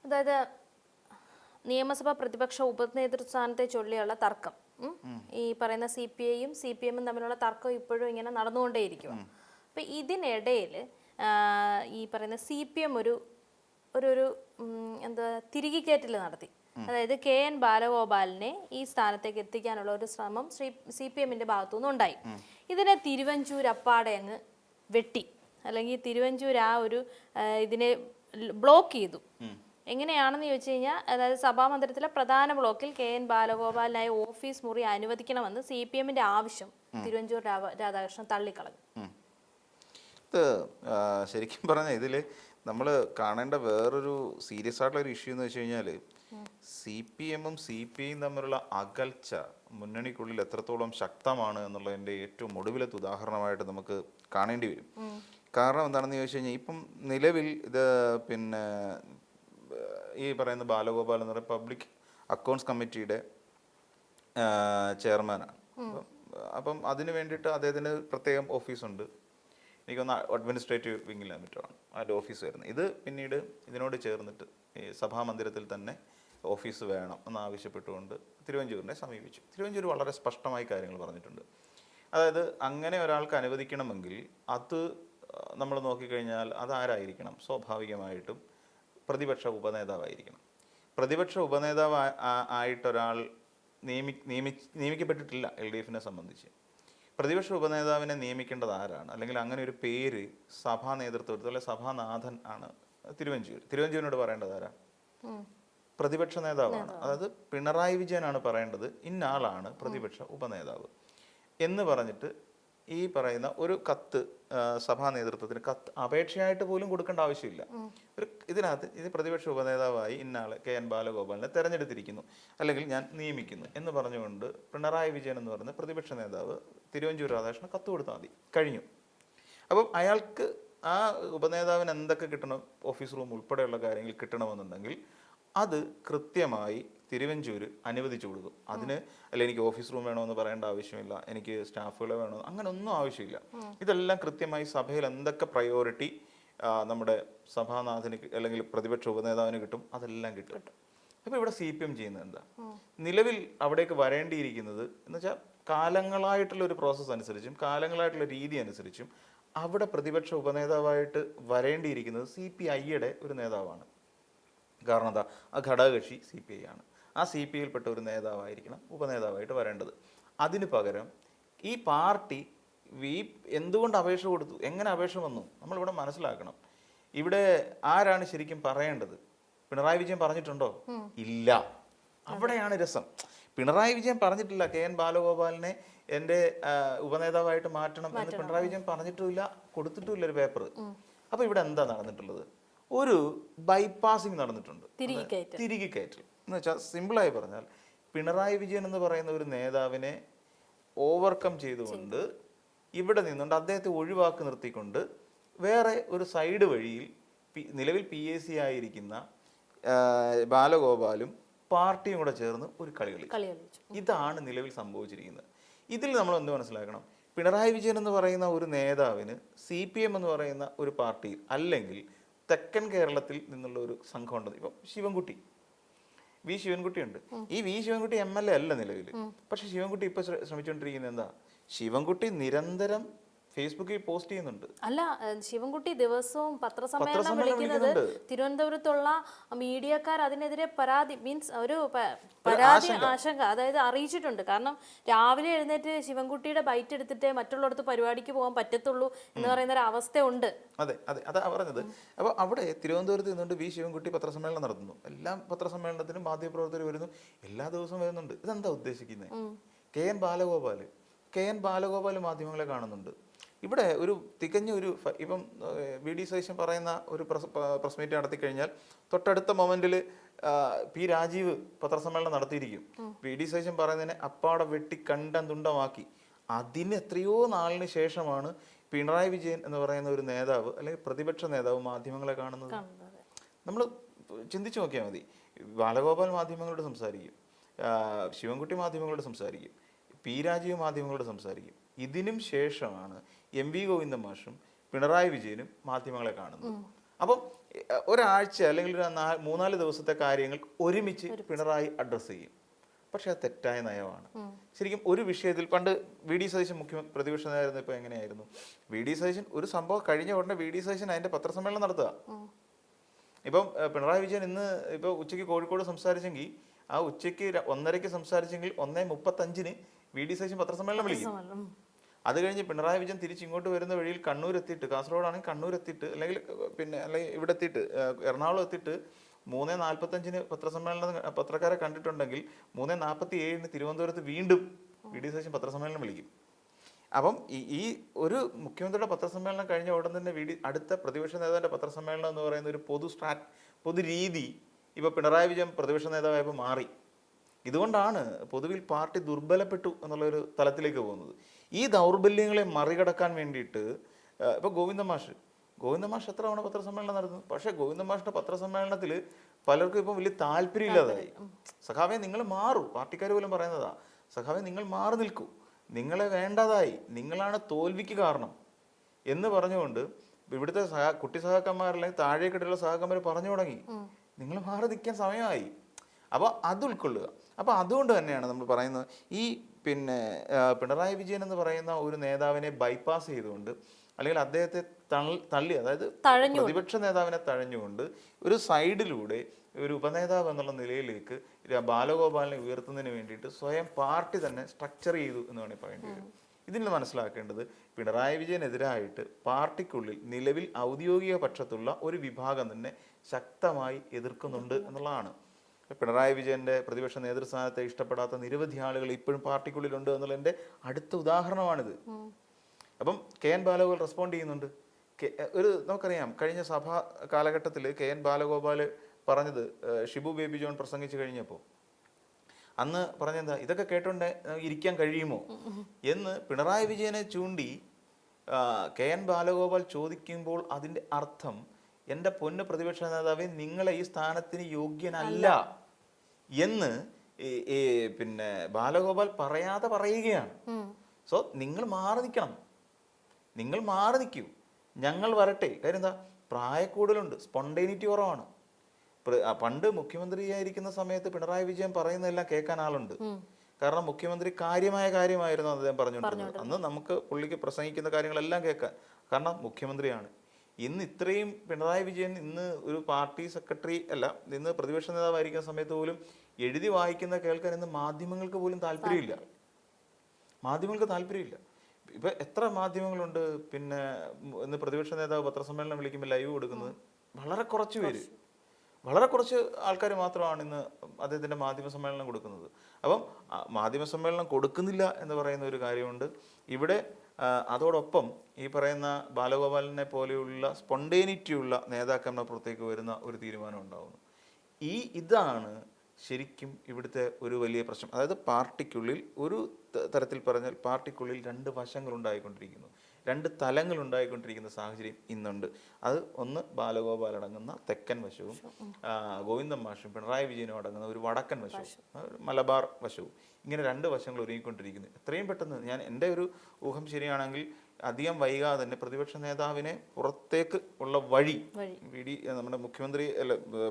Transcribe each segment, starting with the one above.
അതായത് നിയമസഭാ പ്രതിപക്ഷ ഉപനേതൃസ്ഥാനത്തെ ചൊല്ലിയുള്ള തർക്കം, ഈ പറയുന്ന CPI-യും CPM-ഉം തമ്മിലുള്ള തർക്കം ഇപ്പോഴും ഇങ്ങനെ നടന്നുകൊണ്ടേയിരിക്കുക. അപ്പം ഇതിനിടയിൽ ഈ പറയുന്ന CPM ഒരു എന്താ തിരികെക്കയറ്റൽ നടത്തി. അതായത് KN ബാലഗോപാലിനെ ഈ സ്ഥാനത്തേക്ക് എത്തിക്കാനുള്ള ഒരു ശ്രമം CPM-ന്റെ ഭാഗത്തുനിന്ന് ഉണ്ടായി. ഇതിനെ തിരുവഞ്ചൂർ അപ്പാടെ അങ്ങ് വെട്ടി, അല്ലെങ്കിൽ തിരുവഞ്ചൂർ ഇതിനെ ബ്ലോക്ക് ചെയ്തു. എങ്ങനെയാണെന്ന് ചോദിച്ചു കഴിഞ്ഞാൽ, അതായത് സഭാമന്ദിരത്തിലെ പ്രധാന ബ്ലോക്കിൽ KN ബാലഗോപാലിനായി ഓഫീസ് മുറി അനുവദിക്കണമെന്ന് CPM-ന്റെ ആവശ്യം തിരുവഞ്ചൂർ രാധാകൃഷ്ണൻ തള്ളിക്കളഞ്ഞു. ഇത് ശരിക്കും പറഞ്ഞാൽ ഇതിൽ നമ്മൾ കാണേണ്ട വേറൊരു സീരിയസ് ആയിട്ടുള്ള ഒരു ഇഷ്യൂ എന്ന് വെച്ച് കഴിഞ്ഞാൽ, CPM-ഉം CPI-യും തമ്മിലുള്ള അകൽച്ച മുന്നണിക്കുള്ളിൽ എത്രത്തോളം ശക്തമാണ് എന്നുള്ളതിൻ്റെ ഏറ്റവും ഒടുവിലത്തെ ഉദാഹരണമായിട്ട് നമുക്ക് കാണേണ്ടി വരും. കാരണം എന്താണെന്ന് ചോദിച്ചു കഴിഞ്ഞാൽ, ഇപ്പം നിലവിൽ ഇത് പിന്നെ ഈ പറയുന്ന ബാലഗോപാൽ എന്ന് പറയുന്ന പബ്ലിക് അക്കൗണ്ട്സ് കമ്മിറ്റിയുടെ ചെയർമാനാണ്. അപ്പം അതിന് വേണ്ടിയിട്ട് അദ്ദേഹത്തിന് പ്രത്യേകം ഓഫീസുണ്ട്. എനിക്കൊന്ന് അഡ്മിനിസ്ട്രേറ്റീവ് വിങ്ങിലാണ് മറ്റാണ് അതിൻ്റെ ഓഫീസ് വരുന്നത്. ഇത് പിന്നീട് ഇതിനോട് ചേർന്നിട്ട് ഈ സഭാമന്ദിരത്തിൽ തന്നെ ഓഫീസ് വേണം എന്നാവശ്യപ്പെട്ടുകൊണ്ട് തിരുവഞ്ചൂരിനെ സമീപിച്ചു. തിരുവഞ്ചൂർ വളരെ സ്പഷ്ടമായി കാര്യങ്ങൾ പറഞ്ഞിട്ടുണ്ട്. അതായത് അങ്ങനെ ഒരാൾക്ക് അനുവദിക്കണമെങ്കിൽ അത് നമ്മൾ നോക്കിക്കഴിഞ്ഞാൽ അതാരായിരിക്കണം? സ്വാഭാവികമായിട്ടും പ്രതിപക്ഷ ഉപനേതാവായിരിക്കണം. പ്രതിപക്ഷ ഉപനേതാവ് ആയിട്ടൊരാൾ നിയമിക്കപ്പെട്ടിട്ടില്ല LDF-നെ സംബന്ധിച്ച്. പ്രതിപക്ഷ ഉപനേതാവിനെ നിയമിക്കേണ്ടത് ആരാണ്? അല്ലെങ്കിൽ അങ്ങനെ ഒരു പേര് സഭാ നേതൃത്വത്തിൽ അല്ലെ സഭാനാഥൻ ആണ് തിരുവഞ്ചൂരിനോട് പറയേണ്ടത് ആരാ? പ്രതിപക്ഷ നേതാവാണ്. അതായത് പിണറായി വിജയനാണ് പറയേണ്ടത് ഇന്നാളാണ് പ്രതിപക്ഷ ഉപനേതാവ് എന്ന് പറഞ്ഞിട്ട് ഈ പറയുന്ന ഒരു കത്ത് സഭാ നേതൃത്വത്തിന് കത്ത് അപേക്ഷയായിട്ട് പോലും കൊടുക്കേണ്ട ആവശ്യമില്ല. ഇതിനകത്ത് ഇത് പ്രതിപക്ഷ ഉപനേതാവായി ഇന്നാളെ KN ബാലഗോപാലിനെ തെരഞ്ഞെടുത്തിരിക്കുന്നു, അല്ലെങ്കിൽ ഞാൻ നിയമിക്കുന്നു എന്ന് പറഞ്ഞുകൊണ്ട് പിണറായി വിജയൻ എന്ന് പറയുന്ന പ്രതിപക്ഷ നേതാവ് തിരുവഞ്ചൂർ രാധാകൃഷ്ണൻ കത്ത് കൊടുത്താൽ മതി, കഴിഞ്ഞു. അപ്പം അയാൾക്ക് ആ ഉപനേതാവിന് എന്തൊക്കെ കിട്ടണം, ഓഫീസ് റൂം ഉൾപ്പെടെയുള്ള കാര്യങ്ങൾ കിട്ടണമെന്നുണ്ടെങ്കിൽ അത് കൃത്യമായി തിരുവഞ്ചൂർ അനുവദിച്ചു കൊടുക്കും. അതിന് അല്ല എനിക്ക് ഓഫീസ് റൂം വേണമെന്ന് പറയേണ്ട ആവശ്യമില്ല, എനിക്ക് സ്റ്റാഫുകളെ വേണമെന്ന് അങ്ങനെ ഒന്നും ആവശ്യമില്ല. ഇതെല്ലാം കൃത്യമായി സഭയിൽ എന്തൊക്കെ പ്രയോറിറ്റി നമ്മുടെ സഭാനാഥന് അല്ലെങ്കിൽ പ്രതിപക്ഷ ഉപനേതാവിന് കിട്ടും, അതെല്ലാം കിട്ടും. അപ്പോൾ ഇവിടെ CPM ചെയ്യുന്നത് എന്താ? നിലവിൽ അവിടേക്ക് വരേണ്ടിയിരിക്കുന്നത് എന്ന് വെച്ചാൽ കാലങ്ങളായിട്ടുള്ള ഒരു പ്രോസസ്സ് അനുസരിച്ചും കാലങ്ങളായിട്ടുള്ള രീതി അനുസരിച്ചും അവിടെ പ്രതിപക്ഷ ഉപനേതാവായിട്ട് വരേണ്ടിയിരിക്കുന്നത് CPI-യുടെ ഒരു നേതാവാണ്. കാരണം എന്താ? ആ ഘടകകക്ഷി CPI ആണ്. ആ CPI-യിൽപ്പെട്ട ഒരു നേതാവായിരിക്കണം ഉപനേതാവായിട്ട് വരേണ്ടത്. അതിന് പകരം ഈ പാർട്ടി എന്തുകൊണ്ട് അപേക്ഷ കൊടുത്തു, എങ്ങനെ അപേക്ഷ വന്നു, നമ്മളിവിടെ മനസ്സിലാക്കണം. ഇവിടെ ആരാണ് ശരിക്കും പറയേണ്ടത്? പിണറായി വിജയൻ പറഞ്ഞിട്ടുണ്ടോ? ഇല്ല. അവിടെയാണ് രസം. പിണറായി വിജയൻ പറഞ്ഞിട്ടില്ല KN ബാലഗോപാലിനെ എൻ്റെ ഉപനേതാവായിട്ട് മാറ്റണം എന്ന് പിണറായി വിജയൻ പറഞ്ഞിട്ടുമില്ല, കൊടുത്തിട്ടുമില്ല ഒരു പേപ്പർ. അപ്പോൾ ഇവിടെ എന്താ നടന്നിട്ടുള്ളത്? ഒരു ബൈപ്പാസിങ് നടന്നിട്ടുണ്ട്, തിരികെ കയറ്റൽ എന്ന് വെച്ചാൽ സിമ്പിളായി പറഞ്ഞാൽ പിണറായി വിജയൻ എന്ന് പറയുന്ന ഒരു നേതാവിനെ ഓവർകം ചെയ്തുകൊണ്ട് ഇവിടെ നിന്നുകൊണ്ട് അദ്ദേഹത്തെ ഒഴിവാക്കി നിർത്തിക്കൊണ്ട് വേറെ ഒരു സൈഡ് വഴിയിൽ നിലവിൽ PAC ആയിരിക്കുന്ന ബാലഗോപാലും പാർട്ടിയും കൂടെ ചേർന്ന് ഒരു കളി കളിച്ചു. ഇതാണ് നിലവിൽ സംഭവിച്ചിരിക്കുന്നത്. ഇതിൽ നമ്മൾ എന്ത് മനസ്സിലാക്കണം? പിണറായി വിജയൻ എന്ന് പറയുന്ന ഒരു നേതാവിന് CPM എന്ന് പറയുന്ന ഒരു പാർട്ടിയിൽ അല്ലെങ്കിൽ തെക്കൻ കേരളത്തിൽ നിന്നുള്ള ഒരു സംഘമുണ്ട്. ഇപ്പം V ശിവൻകുട്ടി ഉണ്ട്. ഈ V ശിവൻകുട്ടി MLA അല്ല നിലവിൽ. പക്ഷെ ശിവൻകുട്ടി ഇപ്പൊ ശ്രമിച്ചുകൊണ്ടിരിക്കുന്നത് എന്താ? ശിവൻകുട്ടി നിരന്തരം ഫേസ്ബുക്കിൽ പോസ്റ്റ് ചെയ്യുന്നുണ്ട്. അല്ല, ശിവൻകുട്ടി ദിവസവും പത്രസമ്മേളനം വിളിക്കുന്നത് തിരുവനന്തപുരത്തുള്ള മീഡിയക്കാർ അതിനെതിരെ പരാതി ആശങ്ക അതായത് അറിയിച്ചിട്ടുണ്ട്. കാരണം രാവിലെ എഴുന്നേറ്റ് ശിവൻകുട്ടിയുടെ ബൈറ്റ് എടുത്തിട്ട് മറ്റുള്ളടത്ത് പരിപാടിക്ക് പോകാൻ പറ്റത്തുള്ളൂ എന്ന് പറയുന്ന ഒരു അവസ്ഥയുണ്ട്. അതെ, അതാ പറഞ്ഞത്. അപ്പോൾ അവിടെ തിരുവനന്തപുരത്ത് നിന്നുകൊണ്ട് V ശിവൻകുട്ടി പത്രസമ്മേളനം നടത്തുന്നു. എല്ലാ പത്രസമ്മേളനത്തിനും മാധ്യമപ്രവർത്തകർ വരുന്നു, എല്ലാ ദിവസവും വരുന്നുണ്ട്. ഇതെന്താ ഉദ്ദേശിക്കുന്നത്? KN ബാലഗോപാൽ മാധ്യമങ്ങളെ കാണുന്നുണ്ട്. ഇവിടെ ഒരു തികഞ്ഞ ഒരു ഇപ്പം VD സതീശൻ പറയുന്ന ഒരു പ്രസ് മീറ്റ് നടത്തി കഴിഞ്ഞാൽ തൊട്ടടുത്ത മൊമെന്റിൽ P രാജീവ് പത്രസമ്മേളനം നടത്തിയിരിക്കും. VD സതീശൻ പറയുന്നതിനെ അപ്പാടെ വെട്ടി തുണ്ടമാക്കി. അതിന് എത്രയോ നാളിന് ശേഷമാണ് പിണറായി വിജയൻ എന്ന് പറയുന്ന ഒരു നേതാവ് അല്ലെങ്കിൽ പ്രതിപക്ഷ നേതാവ് മാധ്യമങ്ങളെ കാണുന്നത്. നമ്മൾ ചിന്തിച്ചു നോക്കിയാൽ മതി. ബാലഗോപാൽ മാധ്യമങ്ങളോട് സംസാരിക്കും, ശിവൻകുട്ടി മാധ്യമങ്ങളോട് സംസാരിക്കും, P രാജീവ് മാധ്യമങ്ങളോട് സംസാരിക്കും. ഇതിനും ശേഷമാണ് MV ഗോവിന്ദൻ മാഷും പിണറായി വിജയനും മാധ്യമങ്ങളെ കാണുന്നത്. അപ്പം ഒരാഴ്ച അല്ലെങ്കിൽ ഒരു 3-4 ദിവസത്തെ കാര്യങ്ങൾ ഒരുമിച്ച് പിണറായി അഡ്രസ്സ് ചെയ്യും. പക്ഷെ അത് തെറ്റായ നയമാണ്. ശരിക്കും ഒരു വിഷയത്തിൽ പണ്ട് വി ഡി സതീശൻ പ്രതിപക്ഷ നേതാവായിരുന്നു. ഇപ്പൊ എങ്ങനെയായിരുന്നു? വി ഡി സതീശൻ ഒരു സംഭവം കഴിഞ്ഞ ഉടനെ വി ഡി സതീശൻ അതിന്റെ പത്രസമ്മേളനം നടത്തുക. ഇപ്പം പിണറായി വിജയൻ ഇന്ന് ഇപ്പൊ ഉച്ചയ്ക്ക് കോഴിക്കോട് സംസാരിച്ചെങ്കിൽ ആ ഉച്ചയ്ക്ക് 1:30 സംസാരിച്ചെങ്കിൽ 1:35 വി ഡി സതീശൻ പത്രസമ്മേളനം വിളിക്കും. അത് കഴിഞ്ഞ് പിണറായി വിജയൻ തിരിച്ച് ഇങ്ങോട്ട് വരുന്ന വഴിയിൽ കണ്ണൂർ എത്തിയിട്ട്, കാസർഗോഡാണെങ്കിൽ കണ്ണൂർ എത്തിയിട്ട്, അല്ലെങ്കിൽ ഇവിടെ എത്തിയിട്ട് എറണാകുളം എത്തിയിട്ട് 3:45 പത്രക്കാരെ കണ്ടിട്ടുണ്ടെങ്കിൽ 3:47 തിരുവനന്തപുരത്ത് വീണ്ടും വി ഡി സതീശൻ പത്രസമ്മേളനം വിളിക്കും. അപ്പം ഈ ഒരു മുഖ്യമന്ത്രിയുടെ പത്രസമ്മേളനം കഴിഞ്ഞ ഉടൻ തന്നെ അടുത്ത പ്രതിപക്ഷ നേതാവിന്റെ പത്രസമ്മേളനം എന്ന് പറയുന്ന ഒരു പൊതു രീതി ഇപ്പൊ പിണറായി വിജയൻ പ്രതിപക്ഷ നേതാവായപ്പോൾ മാറി. ഇതുകൊണ്ടാണ് പൊതുവിൽ പാർട്ടി ദുർബലപ്പെട്ടു എന്നുള്ളൊരു തലത്തിലേക്ക് പോകുന്നത്. ഈ ദൗർബല്യങ്ങളെ മറികടക്കാൻ വേണ്ടിയിട്ട് ഇപ്പൊ ഗോവിന്ദ മാഷ് എത്ര തവണ പത്രസമ്മേളനം നടന്നു. പക്ഷേ ഗോവിന്ദ മാഷിന്റെ പത്രസമ്മേളനത്തിൽ പലർക്കും ഇപ്പം വലിയ താല്പര്യമില്ലാതായി. സഖാവെ നിങ്ങൾ മാറൂ, പാർട്ടിക്കാർ പോലും പറയുന്നതാ, സഖാവെ നിങ്ങൾ മാറി നിൽക്കൂ, നിങ്ങളെ വേണ്ടതായി, നിങ്ങളാണ് തോൽവിക്ക് കാരണം എന്ന് പറഞ്ഞുകൊണ്ട് ഇവിടുത്തെ കുട്ടി സഹാക്കന്മാരല്ലെങ്കിൽ താഴേക്കിട്ടുള്ള സഹാക്കന്മാർ പറഞ്ഞു തുടങ്ങി, നിങ്ങൾ മാറി നിൽക്കാൻ സമയമായി. അപ്പോൾ അത് ഉൾക്കൊള്ളുക. അപ്പോൾ അതുകൊണ്ട് തന്നെയാണ് നമ്മൾ പറയുന്നത്, ഈ പിണറായി വിജയൻ എന്ന് പറയുന്ന ഒരു നേതാവിനെ ബൈപ്പാസ് ചെയ്തുകൊണ്ട് അല്ലെങ്കിൽ അദ്ദേഹത്തെ തള്ളി, അതായത് പ്രതിപക്ഷ നേതാവിനെ തഴഞ്ഞുകൊണ്ട് ഒരു സൈഡിലൂടെ ഒരു ഉപനേതാവ് എന്നുള്ള നിലയിലേക്ക് ബാലഗോപാലിനെ ഉയർത്തുന്നതിന് വേണ്ടിയിട്ട് സ്വയം പാർട്ടി തന്നെ സ്ട്രക്ചർ ചെയ്തു എന്ന് വേണമെങ്കിൽ പറയേണ്ടി വരും. ഇതിൽ മനസ്സിലാക്കേണ്ടത് പിണറായി വിജയനെതിരായിട്ട് പാർട്ടിക്കുള്ളിൽ നിലവിൽ ഔദ്യോഗിക പക്ഷത്തുള്ള ഒരു വിഭാഗം തന്നെ ശക്തമായി എതിർക്കുന്നുണ്ട് എന്നുള്ളതാണ്. പിണറായി വിജയന്റെ പ്രതിപക്ഷ നേതൃസ്ഥാനത്തെ ഇഷ്ടപ്പെടാത്ത നിരവധി ആളുകൾ ഇപ്പോഴും പാർട്ടിക്കുള്ളിലുണ്ട് എന്നുള്ളതിന്റെ അടുത്ത ഉദാഹരണമാണിത്. അപ്പം KN ബാലഗോപാൽ റെസ്പോണ്ട് ചെയ്യുന്നുണ്ട്. നമുക്കറിയാം കഴിഞ്ഞ സഭാ കാലഘട്ടത്തിൽ KN ബാലഗോപാൽ പറഞ്ഞത്, ഷിബു ബേബി ജോൺ പ്രസംഗിച്ചു കഴിഞ്ഞപ്പോൾ അന്ന് പറഞ്ഞെന്താ, ഇതൊക്കെ കേട്ടോണ്ട് ഇരിക്കാൻ കഴിയുമോ എന്ന് പിണറായി വിജയനെ ചൂണ്ടി KN ബാലഗോപാൽ ചോദിക്കുമ്പോൾ അതിന്റെ അർത്ഥം, എൻ്റെ പൊന്ന് പ്രതിപക്ഷ നേതാവെ, നിങ്ങളെ ഈ സ്ഥാനത്തിന് യോഗ്യനല്ല എന്ന് ബാലഗോപാൽ പറയാതെ പറയുകയാണ്. സോ നിങ്ങൾ മാറി നിൽക്കണം, നിങ്ങൾ മാറി നിൽക്കൂ, ഞങ്ങൾ വരട്ടെ. കാര്യം എന്താ, പ്രായക്കൂടുതലുണ്ട്, സ്പോണ്ടേനിറ്റി കുറവാണ്. പണ്ട് മുഖ്യമന്ത്രിയായിരിക്കുന്ന സമയത്ത് പിണറായി വിജയൻ പറയുന്നതെല്ലാം കേൾക്കാൻ ആളുണ്ട്. കാരണം മുഖ്യമന്ത്രി കാര്യമായിരുന്നു അദ്ദേഹം പറഞ്ഞുകൊണ്ടിരുന്നത്. അന്ന് നമുക്ക് പുള്ളിക്ക് പ്രസംഗിക്കുന്ന കാര്യങ്ങളെല്ലാം കേൾക്കാൻ, കാരണം മുഖ്യമന്ത്രിയാണ്. ഇന്ന് ഇത്രയും പിണറായി വിജയൻ ഇന്ന് ഒരു പാർട്ടി സെക്രട്ടറി അല്ല, ഇന്ന് പ്രതിപക്ഷ നേതാവായിരിക്കുന്ന സമയത്ത് പോലും എഴുതി വായിക്കുന്ന കേൾക്കാൻ ഇന്ന് മാധ്യമങ്ങൾക്ക് പോലും താല്പര്യമില്ല. ഇപ്പൊ എത്ര മാധ്യമങ്ങളുണ്ട് ഇന്ന് പ്രതിപക്ഷ നേതാവ് പത്രസമ്മേളനം വിളിക്കുമ്പോൾ ലൈവ് കൊടുക്കുന്നത്? വളരെ കുറച്ച് ആൾക്കാർ മാത്രമാണ് ഇന്ന് അദ്ദേഹത്തിന്റെ മാധ്യമ സമ്മേളനം കൊടുക്കുന്നത്. അപ്പം മാധ്യമ സമ്മേളനം കൊടുക്കുന്നില്ല എന്ന് പറയുന്ന ഒരു കാര്യമുണ്ട് ഇവിടെ. അതോടൊപ്പം ഈ പറയുന്ന ബാലഗോപാലിനെ പോലെയുള്ള സ്പോണ്ടേനിറ്റിയുള്ള നേതാക്കന്മാർ പുറത്തേക്ക് വരുന്ന ഒരു തീരുമാനം ഉണ്ടാകുന്നു. ഇതാണ് ശരിക്കും ഇവിടുത്തെ ഒരു വലിയ പ്രശ്നം. അതായത് പാർട്ടിക്കുള്ളിൽ ഒരു തരത്തിൽ പറഞ്ഞാൽ പാർട്ടിക്കുള്ളിൽ രണ്ട് വശങ്ങൾ ഉണ്ടായിക്കൊണ്ടിരിക്കുന്നു, രണ്ട് തലങ്ങൾ ഉണ്ടായിക്കൊണ്ടിരിക്കുന്ന സാഹചര്യം ഇന്നുണ്ട്. അത് ഒന്ന് ബാലഗോപാൽ അടങ്ങുന്ന തെക്കൻ വശവും ഗോവിന്ദൻ മാഷും പിണറായി വിജയനും അടങ്ങുന്ന ഒരു വടക്കൻ വശവും മലബാർ വശവും. ഇങ്ങനെ രണ്ട് വശങ്ങൾ ഒരുങ്ങിക്കൊണ്ടിരിക്കുന്നു. എത്രയും പെട്ടെന്ന്, എൻ്റെ ഒരു ഊഹം ശരിയാണെങ്കിൽ അധികം വൈകാതെ തന്നെ പ്രതിപക്ഷ നേതാവിനെ പുറത്തേക്ക് ഉള്ള വഴി നമ്മുടെ മുഖ്യമന്ത്രി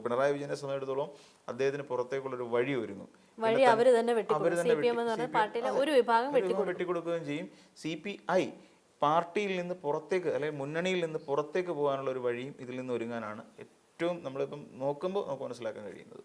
പിണറായി വിജയനെ സംബന്ധിച്ചിടത്തോളം അദ്ദേഹത്തിന് പുറത്തേക്കുള്ളൊരു വഴി ഒരുങ്ങും. വെട്ടിക്കൊടുക്കുകയും ചെയ്യും. CPI പാർട്ടിയിൽ നിന്ന് പുറത്തേക്ക് അല്ലെങ്കിൽ മുന്നണിയിൽ നിന്ന് പുറത്തേക്ക് പോകാനുള്ള ഒരു വഴിയും ഇതിൽ നിന്ന് ഒരുങ്ങാനാണ് ഏറ്റവും നമ്മളിപ്പം നോക്കുമ്പോൾ നമുക്ക് മനസ്സിലാക്കാൻ കഴിയുന്നത്.